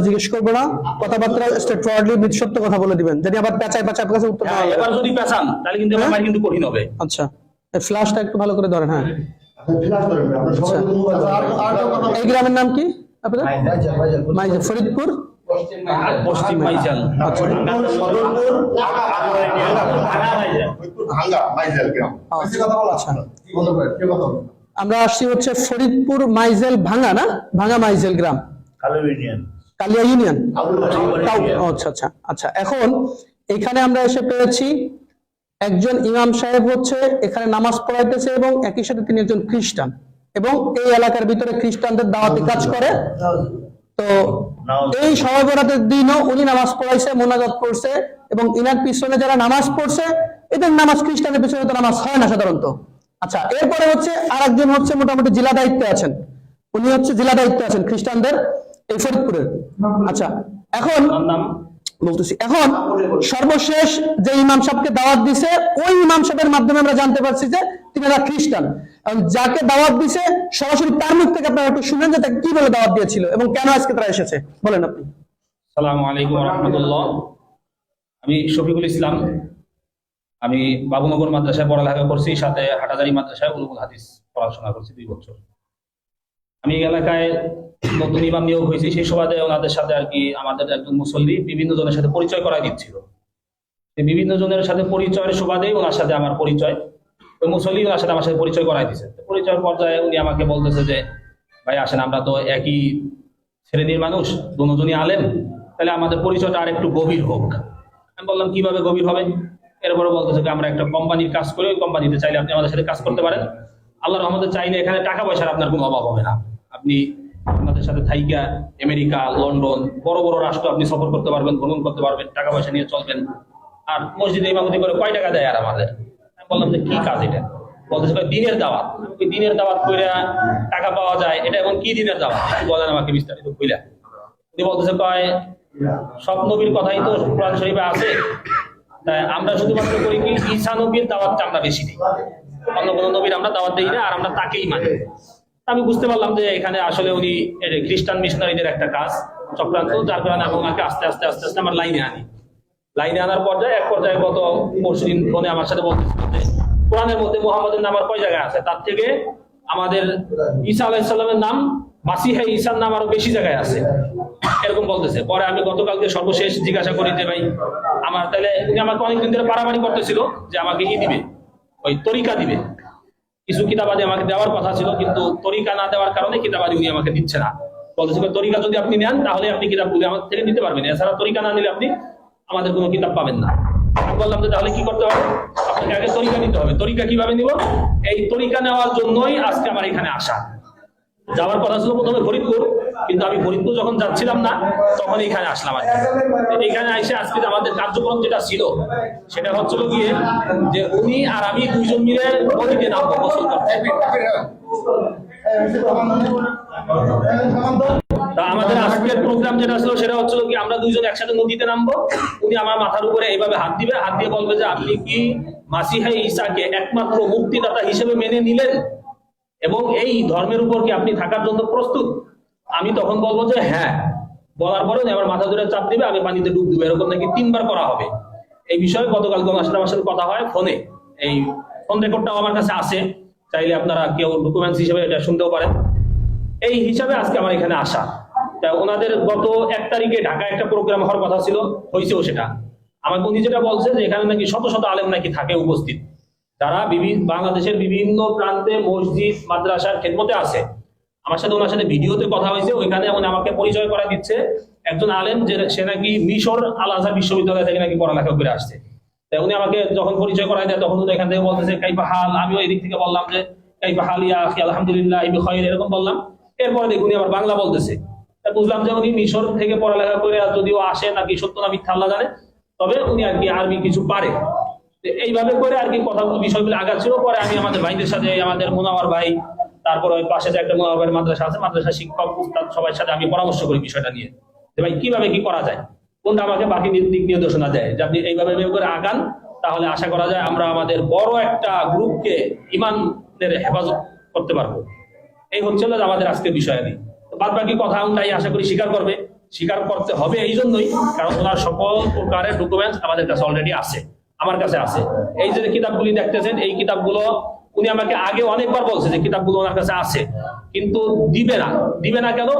জিজ্ঞেস করবো না, কথাবার্তা স্ট্রেট ফরওয়ার্ডলি সত্য কথা বলে দিবেন। যদি আবার পেঁচায় পেঁচায় আপনার কাছে উত্তর পাওয়া এবার যদি পেছান তাহলে কিন্তু আমার কিন্তু কঠিন হবে। আচ্ছা, এই ফ্ল্যাশটা একটু ভালো করে ধরেন। হ্যাঁ, এই গ্রামের নাম কি আপনাদের? মাইজেল, ফরিদপুর পশ্চিম মাইজাল। আমরা আসছি হচ্ছে ফরিদপুর মাইজেল ভাঙা, না ভাঙা মাইজেল গ্রাম, কালিয়া ইউনিয়ন। আচ্ছা আচ্ছা আচ্ছা। এখন এখানে আমরা এসে পেয়েছি একজন ইমাম সাহেব হচ্ছে এখানে নামাজ পড়াইতেছে এবং একই সাথে তিনি একজন খ্রিস্টান এবং এই এলাকার ভিতরে খ্রিস্টানদের দাওয়াতি কাজ করে। তো এই শবে বরাতের দিনও উনি নামাজ পড়াইছে, মোনাজাত করছে এবং ইনার পিছনে যারা নামাজ পড়ছে এদের নামাজ, খ্রিস্টানের পিছনে তো নামাজ হয় না সাধারণত। আচ্ছা, এরপরে হচ্ছে আরেকজন হচ্ছে মোটামুটি জেলা দায়িত্বে আছেন, উনি হচ্ছে জেলা দায়িত্বে আছেন খ্রিস্টানদের এই ফরিদপুরের। আচ্ছা, এখন বলতেছি, এখন সর্বশেষ যে ইমাম সাহেবকে দাওয়াত দিছে ওই ইমাম সাহেবের মাধ্যমে আমরা জানতে পারছি যে তিনি খ্রিস্টান। যাকে দাওয়াত দিছে সরাসরি তার মুখ থেকে আপনারা একটু শুনেন যে তাকে কি বলে দাওয়াত দিয়েছিল এবং কেন আজকে তারা এসেছে, বলেন আপনি। আসসালামু আলাইকুম ওয়া রাহমাতুল্লাহ। আমি শফিকুল ইসলাম, আমি বাবুনগর মাদ্রাসায় পড়ালেখা করছি, সাথে হাটাজারি মাদ্রাসায় উলুমুল হাদিস পড়াশোনা করছি 2 বছর। আমি এলাকায় নতুন ইমাম নিয়োগ হয়েছি, সেই সুবাদে ওনাদের সাথে আর কি আমাদের একজন মুসল্লি বিভিন্ন জনের সাথে পরিচয় করাই দিচ্ছিল। বিভিন্ন জনের সাথে পরিচয়ের সুবাদে ওনার সাথে আমার পরিচয়, ওই মুসল্লি ওনার সাথে আমার সাথে পরিচয় করাই দিচ্ছে। পরিচয়ের পর্যায়ে উনি আমাকে বলতেছে যে ভাই আসেন, আমরা তো একই শ্রেণীর মানুষ, দুজনই আলেম, তাহলে আমাদের পরিচয়টা আর একটু গভীর হোক। আমি বললাম কিভাবে গভীর হবে? এরপরে বলতেছে যে আমরা একটা কোম্পানির কাজ করি, ওই কোম্পানিতে চাইলে আপনি আমাদের সাথে কাজ করতে পারেন। আল্লাহর রহমতে চাইলে এখানে টাকা পয়সার আপনার কোনো অভাব হবে না। আপনি আমাদের সাথে থাইকা আমেরিকা, লন্ডন, বড় বড় রাষ্ট্র আপনি সফর করতে পারবেন, ভ্রমণ করতে পারবেন, টাকা পয়সা নিয়ে চলবেন। আর মসজিদে ইমামতি করে কয় টাকা দেয় আর আমাদের? আমি বললাম যে কি কাজ এটা? বলতেছে দিনের দাওয়াত। দিনের দাওয়াত করে টাকা পাওয়া যায়, এটা এবং কি দিনের দাওয়াত একটু বলেন আমাকে বিস্তারিত কইলা। উনি বলতেছে কয় সব নবীর কথাই তো কোরআন শরীফে আছে, তাই আমরা শুধুমাত্র করি কি ঈসা নবীর দাওয়াতটা আমরা বেশি দিই, অন্য কোনো নবীর আমরা দাওয়াত দিই না, আর আমরা তাকেই মানি। আমি বুঝতে পারলাম যে এখানে আসলে উনি খ্রিস্টান মিশনারিদের একটা কাজ চক্রান্ত, যার কারণে আমি ওনাকে আস্তে আস্তে আস্তে আস্তে আমার লাইনে আনার পর্যায়ে এক পর্যায়ে গত পরশুদিন ফোনে আমার সাথে বলতেছিল যে কোরআনের মধ্যে মুহাম্মাদের নাম আর কয় জায়গায় আছে, তার থেকে আমাদের ঈসা আলাইহিস সালামের নাম, মাসিহ ঈসার নাম আরো বেশি জায়গায় আছে, এরকম বলতেছে। পরে আমি গতকালকে সর্বশেষ জিজ্ঞাসা করি যে ভাই আমার, তাহলে উনি আমাকে অনেকদিন ধরে বাড়াবাড়ি করতেছিল যে আমাকে দিবে, ওই তরিকা দিবে, কিছু কিতাবাদি আমাকে দেওয়ার কথা ছিল, কিন্তু তরিকা না দেওয়ার কারণে কিতাবাদি উনি আমাকে দিচ্ছে না। বলতেছে তরিকা যদি আপনি নেন তাহলে আপনি কিতাবগুলি আমার থেকে নিতে পারবেন, এছাড়া তরিকা না নিলে আপনি আমাদের কোনো কিতাব পাবেন না। আমি বললাম যে তাহলে কি করতে হবে? আপনাকে আগে তরিকা নিতে হবে। তরিকা কিভাবে নিব? এই তরিকা নেওয়ার জন্যই আজকে আমার এখানে আসা। যাওয়ার কথা ছিল প্রথমে ফরিদপুর, কিন্তু আমি ফরিদপুর যখন যাচ্ছিলাম না তখন এখানে আসলাম। আর এখানে এসে আজকে আমাদের কার্যক্রম যেটা ছিল সেটা হচ্ছিল গিয়ে যে উনি আর আমি 2 জন মিলে নদীতে নামবো গোসল করতে। আমাদের আজকের প্রোগ্রাম যেটা ছিল সেটা হচ্ছিল কি আমরা 2 জন একসাথে নদীতে নামবো। উনি আমার মাথার উপরে এইভাবে হাত দিবে, হাত দিয়ে বলবে যে আপনি কি মাসিহ ঈসাকে একমাত্র মুক্তিদাতা হিসেবে মেনে নিলেন এবং এই ধর্মের উপর কি আপনি থাকার জন্য প্রস্তুত? আমি তখন বলবো যে হ্যাঁ। বলার পরে আমার মাথা ধরে চাপ দিবে, আমি পানিতে ডুব দেবো, এরকম নাকি 3 বার করা হবে। এই বিষয়ে গতকাল আমার সাথে কথা হয় ফোনে, এই ফোন রেকর্ডটাও আমার কাছে আছে, চাইলে আপনারা কেউ ডকুমেন্টস হিসেবে এটা শুনতেও পারেন। এই হিসাবে আজকে আমার এখানে আসা। তা ওনাদের গত 1 তারিখে ঢাকায় একটা প্রোগ্রাম হওয়ার কথা ছিল, হয়েছেও সেটা। আমাকে উনি যেটা বলছে যে এখানে নাকি শত শত আলেম নাকি থাকে উপস্থিত, যারা বাংলাদেশের বিভিন্ন প্রান্তে মসজিদ মাদ্রাসার খেদমতে আছে। আমার সাথে ওনার সাথে ভিডিওতে কথা হয়েছে, ওইখানে উনি আমাকে পরিচয় করা দিচ্ছে একজন আলেম, যে সে নাকি মিশর আল আজহার বিশ্ববিদ্যালয় থেকে নাকি পড়ালেখা করে আসছে। তাই উনি আমাকে যখন পরিচয় করাই দেয় তখন উনি এখান থেকে বলতেছে কাইফা হাল। আমিও এই দিক থেকে বললাম যে কাইফা হাল ইয়া আখি আলহামদুলিল্লাহ বিখাইর, এরকম বললাম। এরপরে দেখুন উনি আবার বাংলা বলতেছে। বুঝলাম যে উনি মিশর থেকে পড়ালেখা করে যদিও আসে নাকি সত্য না মিথ্যা আল্লাহ জানে, তবে উনি আর কি আরবি কিছু পারে। এইভাবে করে আর কি কথাগুলো বিষয়গুলো আগাচ্ছিল। পরে আমি আমাদের ভাইদের সাথে, আমাদের মুনাওয়ার ভাই, তারপর ওই পাশে যে একটা মুনাওয়ার মাদ্রাসা আছে, মাদ্রাসা শিক্ষক উস্তাদ সবার সাথে আমি পরামর্শ করি বিষয়টা নিয়ে, যে ভাই কিভাবে কি করা যায়, কোনটা আমাকে বাকি দিক নির্দেশনা দেয় যে আপনি এইভাবে করে আগান, তাহলে আশা করা যায় আমরা আমাদের বড় একটা গ্রুপকে ইমানের হেফাজত করতে পারবো। এই হচ্ছিল আমাদের আজকের বিষয়াদি। বাদ বাকি কথা তাই আশা করি স্বীকার করবে, স্বীকার করতে হবে এই জন্যই কারণ ওনার সকল প্রকারের ডকুমেন্টস আমাদের কাছে অলরেডি আছে, আমার কাছে আছে। এই যে কিতাবগুলি দেখতেছেন, এই কিতাবগুলো উনি আমাকে আগে অনেকবার বলছে যে কিতাবগুলো ওনার কাছে আছে, কিন্তু দিবে না কেন?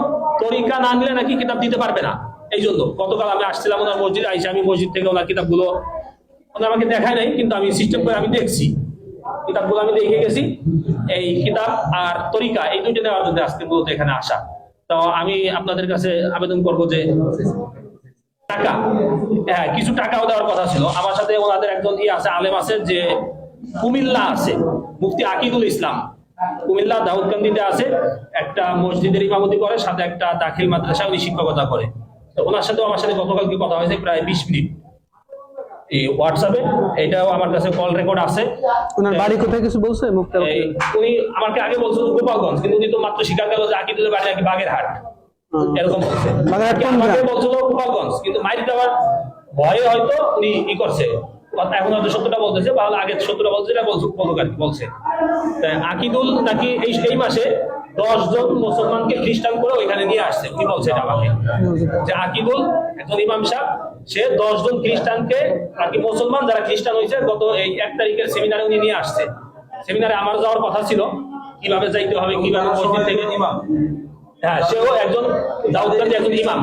তরিকা না নিলে নাকি কিতাব দিতে পারবে না। এই জন্য গতকাল আমি আসছিলাম ওনার মসজিদে, আইসা আমি মসজিদ থেকে ওনার কিতাবগুলো ওনার আমাকে দেখায় নাই, কিন্তু আমি সিস্টেম করে আমি দেখছি কিতাবগুলো, আমি দেখে গেছি। এই কিতাব আর তরিকা এই দুইটা নেওয়ার জন্য আজকে মূলত এখানে আসা। তো আমি আপনাদের কাছে আবেদন করবো যে টাকা, হ্যাঁ কিছু টাকাও দেওয়ার কথা ছিল। আমার সাথে ওনাদের একজন আছে, আলেম আছে, যে কুমিল্লা আছে, মুফতি আকিদুল ইসলাম, কুমিল্লা দাউদকান্দিতে আছে, একটা মসজিদের ইমামতি করে, সাথে একটা দাখিল মাদ্রাসা উনি শিক্ষকতা করে। তো ওনার সাথে আমার সাথে গতকালকে কথা হয়েছে প্রায় 20 মিনিট এই হোয়াটসঅ্যাপে, এটাও আমার কাছে কল রেকর্ড আছে। ওনার বাড়ি কোথায় কিছু বলছে? উনি আমাকে আগে বলছিল গোপালগঞ্জ, কিন্তু উনি তো মাত্র স্বীকার করলো যে আকিদুলের বাড়ি নাকি বাগেরহাট, এরকম বলছে। আমাকে বলছিল গোপালগঞ্জ, কিন্তু মাইর দেওয়ার ভয়ে হয়তো উনি ই করছে, এখন হয়তো সত্যটা বলতেছে, বা আগে সত্যটা বলছে, এটা বলছে। আকিদুল নাকি এই মাসে 10 জন মুসলমানকে খ্রিস্টান করে ওইখানে নিয়ে আসছে, উনি বলছে এটা আমাকে, যে আকিদুল একজন ইমাম সাহেব, সে 10 জন খ্রিস্টানকে আর কি মুসলমান যারা খ্রিস্টান হয়েছে গত এই 1 তারিখের সেমিনারে উনি নিয়ে আসছে। সেমিনারে আমার যাওয়ার কথা ছিল, কিভাবে যাইতে হবে, কিভাবে মসজিদ থেকে ইমাম, হ্যাঁ সেও একজন দাউদকান্দি একজন ইমাম,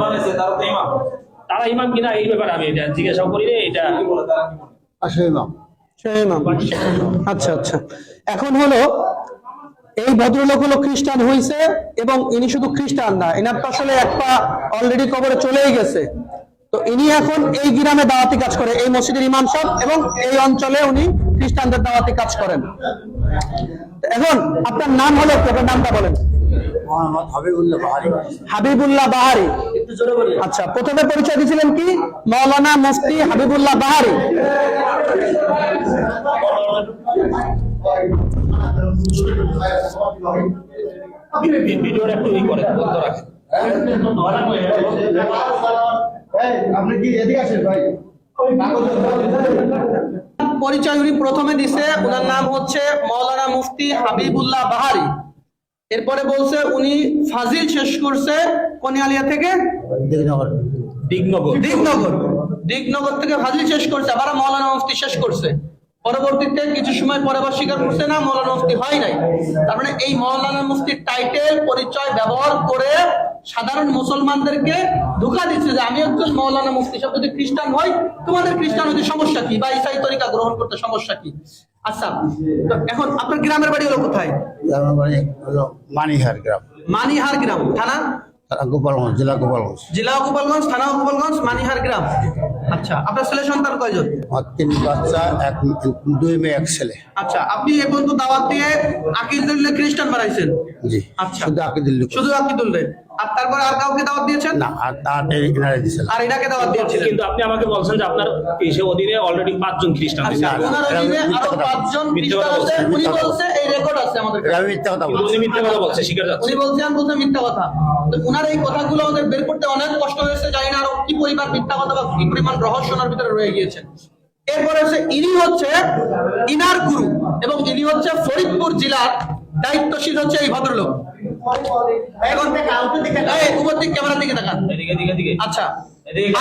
তারা ইমাম কিনা এই ব্যাপারে আমি এটা জিজ্ঞাসা করি রে, এটা আচ্ছা আচ্ছা। এখন হলো এই ভদ্রলোক হলো খ্রিস্টান হয়েছে, এবং ইনি শুধু খ্রিস্টান না, এনার তো আসলে এক পা অলরেডি কবরে চলেই গেছে। তো ইনি এখন এই গ্রামে দাওয়াতি কাজ করে, এই মসজিদের ইমাম সাহেব, এবং এই অঞ্চলে উনি খ্রিস্টানদের দাওয়াতি কাজ করেন। এখন আপনার নাম হলো, আপনার নামটা বলেন। হাবিবুল্লাহ বাহারি। আচ্ছা, প্রথমে পরিচয় দিয়েছিলেন কি? মাওলানা মুফতি হাবিবুল্লাহ বাহারি। ভিডিওটা একটু ই করে বন্ধ রাখেন। আপনি কি এদিকে আসেন ভাই? পরিচয় উনি প্রথমে দিছে, ওনার নাম হচ্ছে মাওলানা মুফতি হাবিবুল্লাহ বাহারি। এরপরে বলছে উনি ফাজিল শেষ করছে কোনিয়ালিয়া থেকে, দিগনগর থেকে ফাজিল শেষ করছে, আবার মাওলানা মুফতি শেষ করছে। পরবর্তীতে কিছু সময় পরে আবার স্বীকার করছে না মাওলানা মুফতি হয় নাই। তার মানে এই মাওলানা মুফতির টাইটেল পরিচয় ব্যবহার করে সাধারণ মুসলমানদেরকে ধোঁকা দিচ্ছে যে আমি একজন মাওলানা মুফতি, সব যদি খ্রিস্টান হয় তোমাদের খ্রিস্টান হতে সমস্যা কি, বা ইসাই তরিকা গ্রহণ করতে সমস্যা কি? আচ্ছা, তো এখন আপনার গ্রামের বাড়ি হলো কোথায়? মানিহার গ্রাম। মানিহার গ্রাম, থানা গোপালগঞ্জ, জেলা গোপালগঞ্জ, থানা গোপালগঞ্জ, মানিহার গ্রাম। আচ্ছা, আপনার ছেলে সন্তান কয়জন? 3 বাচ্চা, 2 মেয়ে 1 ছেলে। আচ্ছা, আপনি এখন তো দাওয়াত দিয়ে আকিদুল্লাহ খ্রিস্টান বানাইছেন? জি। আচ্ছা, শুধু আকিদুল্লাহ। আর তারপরে আর কাউকে দাওয়াত দিয়েছেন? না, আর এনারে দিয়েছেন। আর এটাকে দাওয়াত দিয়েছিলেন? কিন্তু আপনি আমাকে বলছেন যে আপনার সে অধীনে অলরেডি 5 জন খ্রিস্টান আছে। ওনার অধীনে আরো 5 জন খ্রিস্টান আছে, উনি বলছে এই রেকর্ড আছে আমাদের কাছে। আমি মিথ্যা কথা বলছি। উনি মিথ্যা কথা বলছে, স্বীকার যাচ্ছে। উনি বলছেন বলতে মিথ্যা কথা। তো ওনার এই কথাগুলো আমাদের বের করতে অনেক কষ্ট হয়েছে, জানি না আরো কি পরিমাণ মিথ্যা কথা বা কি পরিমাণ রহস্য ওনার ভিতরে রয়ে গিয়েছে। এরপরে হচ্ছে ইনি হচ্ছে ইনার গুরু, এবং ইনি হচ্ছে ফরিদপুর জেলার দায়িত্বশীল হচ্ছে এই ভদ্রলোক। এখন ক্যামেরার দিকে তাকান। আচ্ছা,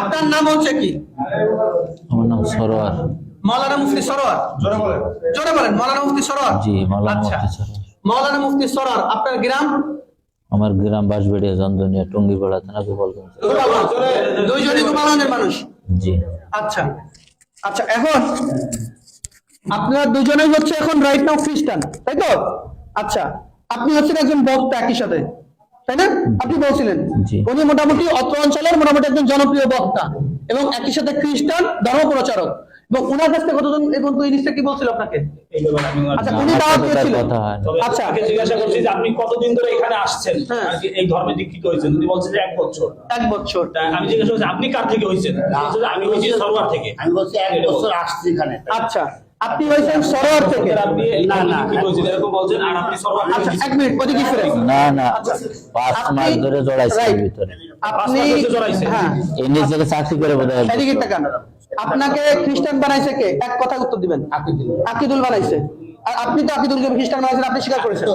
আপনার নাম হচ্ছে কি? আমার নাম সরোয়ার। মাওলানা মুফতি সরোয়ার। জোরে বলেন, মাওলানা মুফতি সরোয়ার। জি, মাওলানা আচ্ছা, মুফতি সরোয়ার। মাওলানা মুফতি সরোয়ার। আপনার গ্রাম? আমার গ্রাম বাঁশবেড়িয়া, চন্দনিয়া, টঙ্গিপাড়া থানা, গোপালগঞ্জ। দুইজনই গোপালগঞ্জের মানুষ? জি। আচ্ছা আচ্ছা, এখন আপনারা দুজনেই হচ্ছে এখন রাইট নাও খ্রিস্টান, তাই তো? আচ্ছা, আপনি হচ্ছেন একজন বক্তা একই সাথে, তাই না? আপনি বলছিলেন উনি মোটামুটি অত্র অঞ্চলের মোটামুটি একজন জনপ্রিয় বক্তা, এবং একই সাথে খ্রিস্টান ধর্ম প্রচারক। এবং ওনার কাছ থেকে কতজন এবং তুই নিশ্চয় কি বলছিল আপনাকে? আচ্ছা, উনি দাওয়াত দিয়েছিলেন। আচ্ছা, আমি জিজ্ঞাসা করছি যে আপনি কতদিন ধরে এখানে আসছেন, এই ধর্মে দীক্ষিত হয়েছেন? উনি বলছেন যে 1 বছর। 1 বছর। আমি জিজ্ঞাসা করছি আপনি কার থেকে হয়েছেন? আমি হয়েছি সরোয়ার থেকে। আমি বলছি 1 বছর আসছি এখানে। আচ্ছা, আপনি হয়েছেন সরোয়ার থেকে? আপনি দীক্ষিত হয়েছেন এরকম বলছেন, আর আপনি সরোয়ার। আচ্ছা, 1 মিনিট, ওদিকে ফিরে। না না, 5 মাস ধরে জড়াইছে এর ভিতরে। আপনি হ্যাঁ, এই নিজেকে চাকরি করে বোধহয়। এদিকে তাকান। আপনাকে খ্রিস্টান বানাইছে কে? এক কথা উত্তর দিবেন। আকিদুল বানাইছে। আর আপনি তো আকিদুল কবির খ্রিস্টান বানাইছেন, আপনি স্বীকার করেছেন।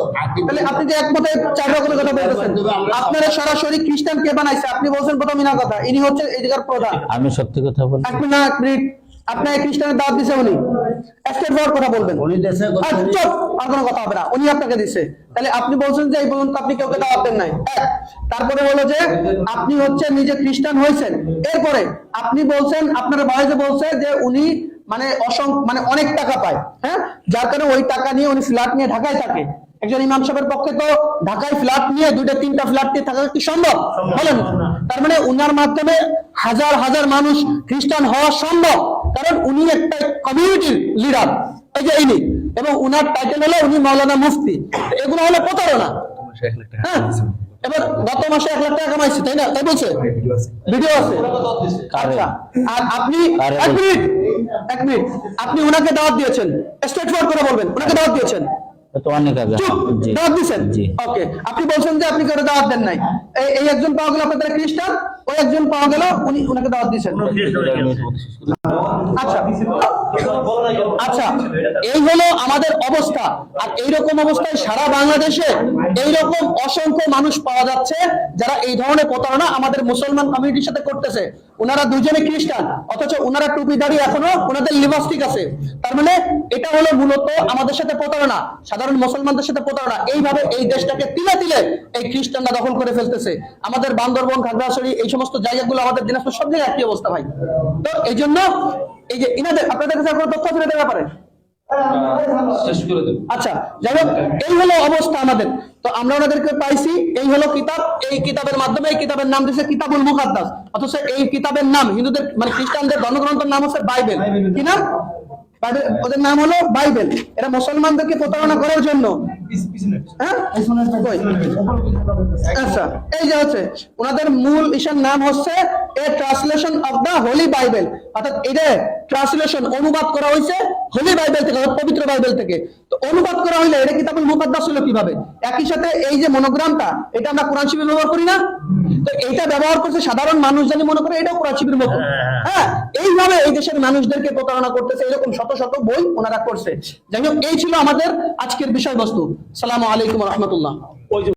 তাহলে আপনি যে একমতে 4 রকমের কথা বলতেছেন, আপনারা সরাসরি খ্রিস্টান কে বানাইছে আপনি বলছেন প্রথম ইনা কথা, ইনি হচ্ছে এই জায়গার প্রধান। আমি সত্যি কথা বলি। এক মিনিট, আপনার খ্রিস্টানের দাওয়াত দিছে উনি, স্টেট ফরওয়ার্ড কথা বলবেন। উনি দেশে চুপ, আর কোনো কথা হবে না, উনি আপনাকে দিছে। তাহলে আপনি বলছেন যে এই পর্যন্ত আপনি কাউকে দাওয়াত দেন নাই। তারপরে হলো যে আপনি হচ্ছে নিজে খ্রিস্টান হয়েছেন, এরপরে আপনি বলছেন আপনার ভাই যে বলছে যে উনি মানে মানে অনেক টাকা পায়, হ্যাঁ, যার কারণে ওই টাকা নিয়ে উনি ফ্ল্যাট নিয়ে ঢাকায় থাকে। একজন ইমাম সাহেবের পক্ষে তো ঢাকায় ফ্ল্যাট নিয়ে 2-3টা ফ্ল্যাট নিয়ে থাকা কি সম্ভব? বলেন। তার মানে উনার মাধ্যমে হাজার হাজার মানুষ খ্রিস্টান হওয়া সম্ভব, কারণ উনি একটা কমিউনিটির লিডার, এই যে ইনি, এবং উনার টাইটেল হলো উনি মাওলানা মুফতি। এগুলো হলো প্রতারণা। হ্যাঁ, এবার গত মাসে 1 লাখ টাকা কামাইছে, তাই না? তাই বলছে, ভিডিও আছে। আচ্ছা, আর আপনি এক মিনিট আপনি উনাকে দাওয়াত দিয়েছেন, স্ট্রেট ফরওয়ার্ড করে বলবেন, উনাকে দাওয়াত দিয়েছেন? তো অনেক আগে। জি দাওয়াত দিয়েছেন? জি। ওকে, আপনি বলছেন যে আপনি কারো দাওয়াত দেন নাই। এই একজন পাওয়া গেল আপনাদের খ্রিস্টান, ওই একজন পাওয়া গেল উনি উনাকে দাওয়াত দিয়েছেন। আচ্ছা আচ্ছা, এই হলো আমাদের অবস্থা। আর এইরকম অবস্থায় সারা বাংলাদেশে এইরকম অসংখ্য মানুষ পাওয়া যাচ্ছে যারা এই ধরনের প্রতারণা আমাদের মুসলমান কমিউনিটির সাথে করতেছে। ওনারা দুজনে খ্রিস্টান, অথচ ওনারা টুপি দাঁড়িয়ে এখনো ওনাদের লিপস্টিক আছে। তার মানে এটা হলো মূলত আমাদের সাথে প্রতারণা, সাধারণ মুসলমানদের সাথে প্রতারণা। এইভাবে এই দেশটাকে তিলে তিলে এই খ্রিস্টানরা দখল করে ফেলতেছে। আমাদের বান্দরবন, খাগড়াছড়ি, এই সমস্ত জায়গাগুলো, আমাদের দিনাজপুর, সব জায়গায় একই অবস্থা ভাই। তো এই জন্য এই যে ইনাদের, আপনাদের কাছে কোনো তথ্য আছে এদের ব্যাপারে? শেষ করে দেব। আচ্ছা, যাই হোক, এই হলো অবস্থা আমাদের। তো আমরা ওনাদেরকে পাইছি, এই হলো কিতাব। এই কিতাবের মাধ্যমে, এই কিতাবের নাম দিয়েছে কিতাবুল মুকাদ্দাস, অথচ এই কিতাবের নাম হিন্দুদের মানে খ্রিস্টানদের ধর্মগ্রন্থের নাম হচ্ছে বাইবেল। কি নাম? ওদের নাম হলো বাইবেল। এরা মুসলমানদেরকে প্রতারণা করার জন্য, হ্যাঁ, আচ্ছা, এই যে হচ্ছে ওনাদের মূল ইসার নাম হচ্ছে a translation of the holy Bible, অর্থাৎ এটা ট্রান্সলেশন, অনুবাদ করা হয়েছে হোলি বাইবেল থেকে, পবিত্র বাইবেল থেকে। তো অনুবাদ করা হইলে এটা কিতাবুল মুকাদ্দাস হলো কিভাবে? একই সাথে এই যে মনোগ্রামটা, এটা আমরা কোরআন শিবির ব্যবহার করি না? তো এইটা ব্যবহার করছে সাধারণ মানুষ, জানি মনে করে এটাও কোরআন শিবির মতো। হ্যাঁ, এইভাবে এই দেশের মানুষদেরকে প্রতারণা করতেছে। এরকম শত শত বই ওনারা করছে। যাই হোক, এই ছিল আমাদের আজকের বিষয়বস্তু। আসসালামু আলাইকুম ওয়া রাহমাতুল্লাহ।